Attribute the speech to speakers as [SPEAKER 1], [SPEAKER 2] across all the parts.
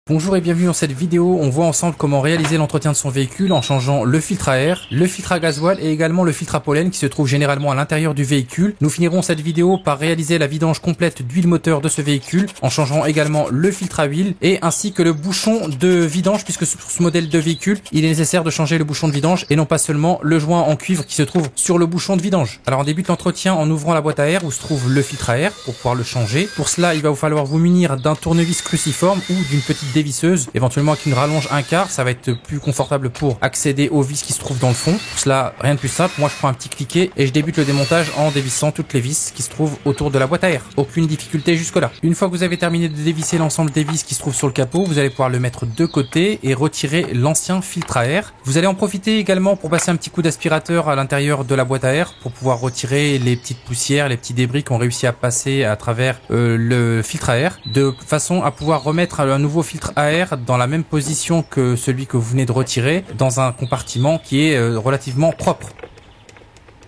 [SPEAKER 1] Bonjour et bienvenue dans cette vidéo, on voit ensemble comment réaliser l'entretien de son véhicule en changeant le filtre à air, le filtre à gasoil et également le filtre à pollen qui se trouve généralement à l'intérieur du véhicule. Nous finirons cette vidéo par réaliser la vidange complète d'huile moteur de ce véhicule en changeant également le filtre à huile et ainsi que le bouchon de vidange puisque sur ce modèle de véhicule, il est nécessaire de changer le bouchon de vidange et non pas seulement le joint en cuivre qui se trouve sur le bouchon de vidange. Alors on débute l'entretien en ouvrant la boîte à air où se trouve le filtre à air pour pouvoir le changer. Pour cela, il va vous falloir vous munir d'un tournevis cruciforme ou d'une petite dévisseuse, éventuellement avec une rallonge 1/4, ça va être plus confortable pour accéder aux vis qui se trouvent dans le fond. Pour cela, rien de plus simple, moi je prends un petit cliquet et je débute le démontage en dévissant toutes les vis qui se trouvent autour de la boîte à air. Aucune difficulté jusque là. Une fois que vous avez terminé de dévisser l'ensemble des vis qui se trouvent sur le capot, vous allez pouvoir le mettre de côté et retirer l'ancien filtre à air. Vous allez en profiter également pour passer un petit coup d'aspirateur à l'intérieur de la boîte à air pour pouvoir retirer les petites poussières, les petits débris qui ont réussi à passer à travers le filtre à air, de façon à pouvoir remettre un nouveau filtre à air dans la même position que celui que vous venez de retirer, dans un compartiment qui est relativement propre.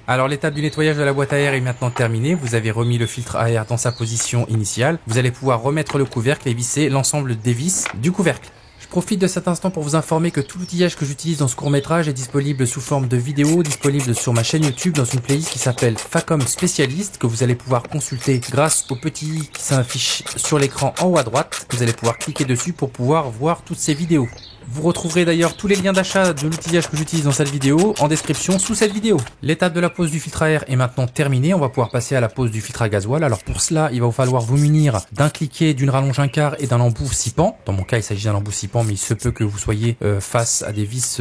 [SPEAKER 1] Alors l'étape du nettoyage de la boîte à air est maintenant terminée, vous avez remis le filtre à air dans sa position initiale, vous allez pouvoir remettre le couvercle et visser l'ensemble des vis du couvercle. Je profite de cet instant pour vous informer que tout l'outillage que j'utilise dans ce court-métrage est disponible sous forme de vidéo, disponible sur ma chaîne YouTube dans une playlist qui s'appelle Facom Spécialiste, que vous allez pouvoir consulter grâce au petit i qui s'affiche sur l'écran en haut à droite. Vous allez pouvoir cliquer dessus pour pouvoir voir toutes ces vidéos. Vous retrouverez d'ailleurs tous les liens d'achat de l'outillage que j'utilise dans cette vidéo en description sous cette vidéo. L'étape de la pose du filtre à air est maintenant terminée, on va pouvoir passer à la pose du filtre à gasoil. Alors pour cela, il va vous falloir vous munir d'un cliquet, d'une rallonge 1/4 et d'un embout scippant. Dans mon cas, il s'agit d'un embout scippant, mais il se peut que vous soyez face à des vis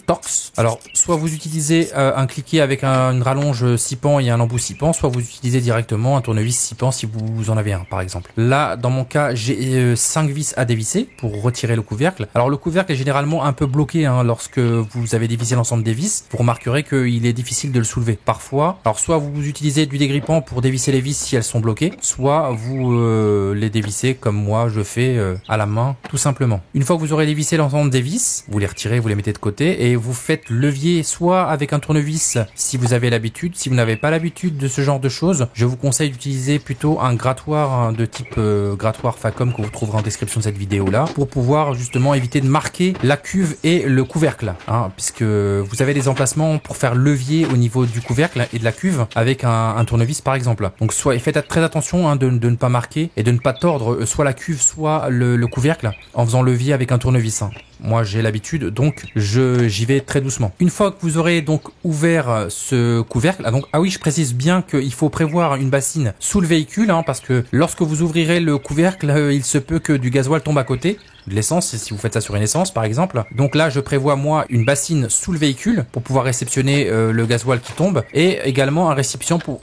[SPEAKER 1] Torx. Alors soit vous utilisez un cliquet avec une rallonge scippant et un embout scippant, soit vous utilisez directement un tournevis scippant si vous en avez un par exemple. Là, dans mon cas, j'ai 5 vis à dévisser pour retirer le couvercle. Alors le couvercle est généralement un peu bloqué lorsque vous avez dévissé l'ensemble des vis. Vous remarquerez qu'il est difficile de le soulever. Parfois, alors soit vous utilisez du dégrippant pour dévisser les vis si elles sont bloquées, soit vous les dévissez comme moi je fais à la main tout simplement. Une fois que vous aurez dévissé l'ensemble des vis, vous les retirez, vous les mettez de côté et vous faites levier soit avec un tournevis si vous avez l'habitude. Si vous n'avez pas l'habitude de ce genre de choses, je vous conseille d'utiliser plutôt un grattoir de type grattoir Facom que vous trouverez en description de cette vidéo là pour pouvoir justement éviter de marquer la cuve et le couvercle, puisque vous avez des emplacements pour faire levier au niveau du couvercle et de la cuve avec un tournevis par exemple. Donc faites très attention de ne pas marquer et de ne pas tordre soit la cuve soit le couvercle en faisant levier avec un tournevis. Moi j'ai l'habitude, donc j'y vais très doucement. Une fois que vous aurez donc ouvert ce couvercle, oui, je précise bien qu'il faut prévoir une bassine sous le véhicule, parce que lorsque vous ouvrirez le couvercle, il se peut que du gasoil tombe à côté, de l'essence, si vous faites ça sur une essence par exemple. Donc là je prévois moi une bassine sous le véhicule pour pouvoir réceptionner le gasoil qui tombe et également un récipient pour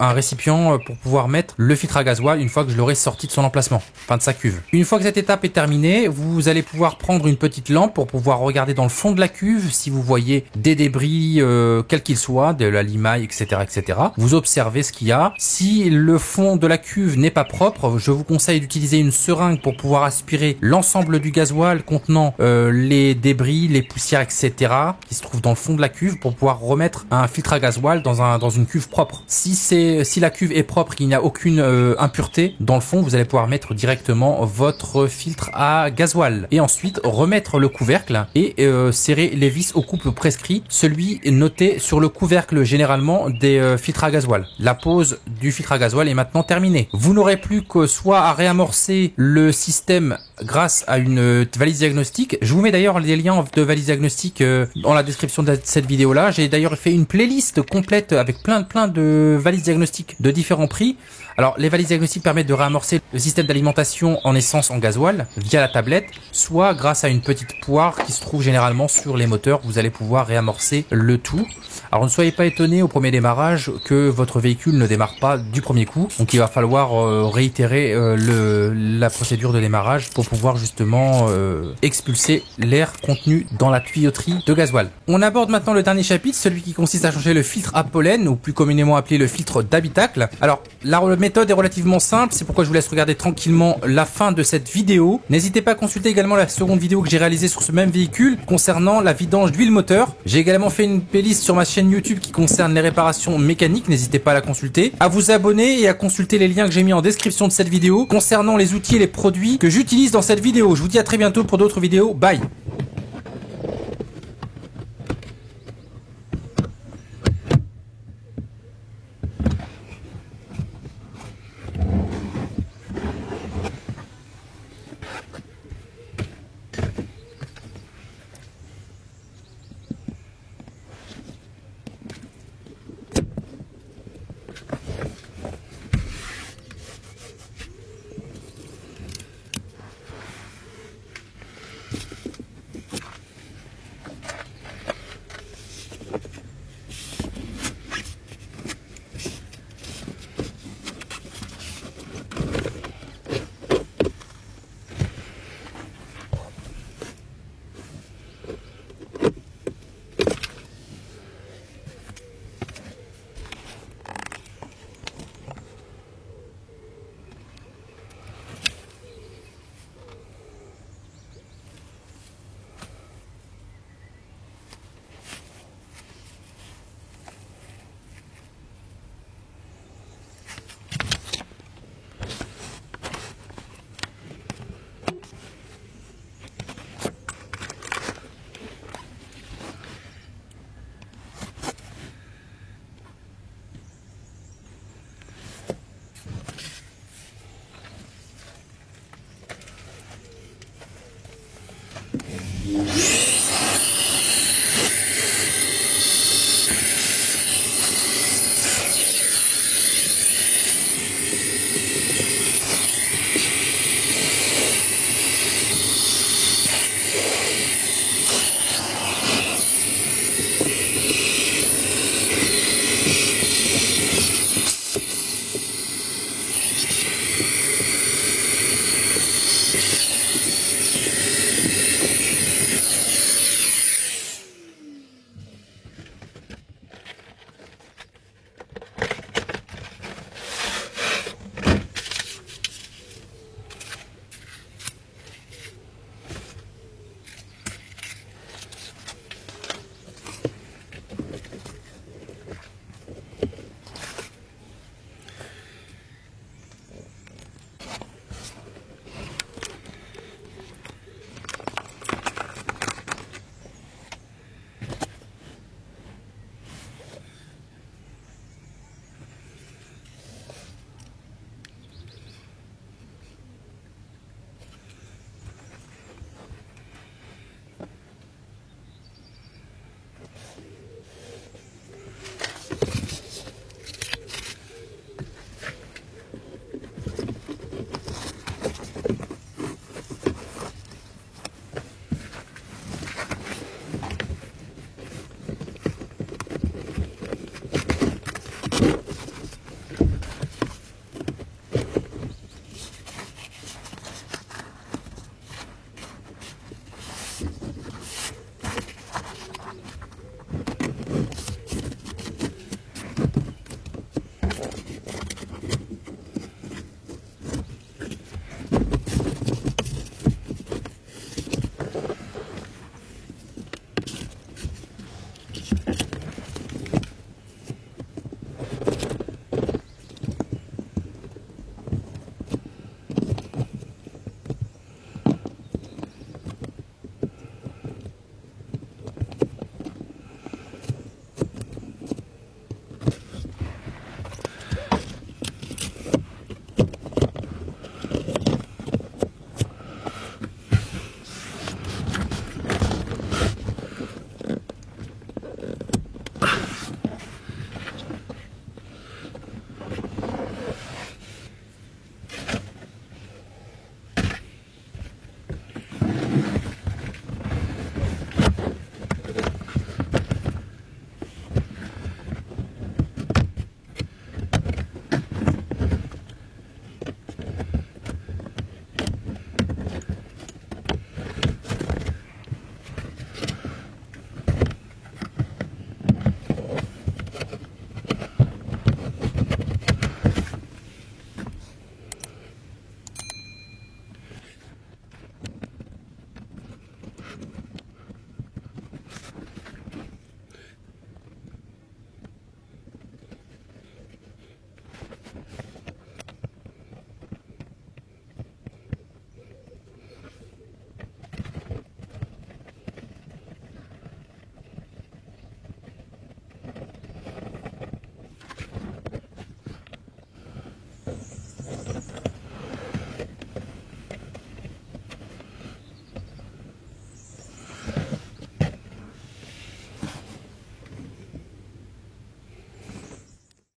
[SPEAKER 1] pouvoir mettre le filtre à gasoil une fois que je l'aurai sorti de son emplacement, de sa cuve. Une fois que cette étape est terminée, vous allez pouvoir prendre une petite lampe pour pouvoir regarder dans le fond de la cuve si vous voyez des débris quels qu'ils soient, de la limaille, etc. Vous observez ce qu'il y a. Si le fond de la cuve n'est pas propre, je vous conseille d'utiliser une seringue pour pouvoir aspirer l'ensemble du gasoil contenant les débris, les poussières, etc. qui se trouvent dans le fond de la cuve pour pouvoir remettre un filtre à gasoil dans une cuve propre. Si la cuve est propre, qu'il n'y a aucune impureté dans le fond, vous allez pouvoir mettre directement votre filtre à gasoil et ensuite remettre le couvercle et serrer les vis au couple prescrit, celui noté sur le couvercle généralement des filtres à gasoil. La pose du filtre à gasoil est maintenant terminée. Vous n'aurez plus que soit à réamorcer le système grâce à une valise diagnostique. Je vous mets d'ailleurs les liens de valise diagnostique dans la description de cette vidéo là. J'ai d'ailleurs fait une playlist complète avec plein de valises diagnostiques de différents prix. Alors les valises diagnostiques permettent de réamorcer le système d'alimentation en essence en gasoil via la tablette, soit grâce à une petite poire qui se trouve généralement sur les moteurs, vous allez pouvoir réamorcer le tout. Alors ne soyez pas étonnés au premier démarrage que votre véhicule ne démarre pas du premier coup, donc il va falloir réitérer la procédure de démarrage pour pouvoir justement expulser l'air contenu dans la tuyauterie de gasoil. On aborde maintenant le dernier chapitre, celui qui consiste à changer le filtre à pollen, ou plus communément appelé le filtre d'habitacle. Alors la méthode est relativement simple, c'est pourquoi je vous laisse regarder tranquillement la fin de cette vidéo. N'hésitez pas à consulter également la seconde vidéo que j'ai réalisée sur ce même véhicule concernant la vidange d'huile moteur. J'ai également fait une playlist sur ma chaîne YouTube qui concerne les réparations mécaniques, n'hésitez pas à la consulter, à vous abonner et à consulter les liens que j'ai mis en description de cette vidéo concernant les outils et les produits que j'utilise dans cette vidéo. Je vous dis à très bientôt pour d'autres vidéos, bye.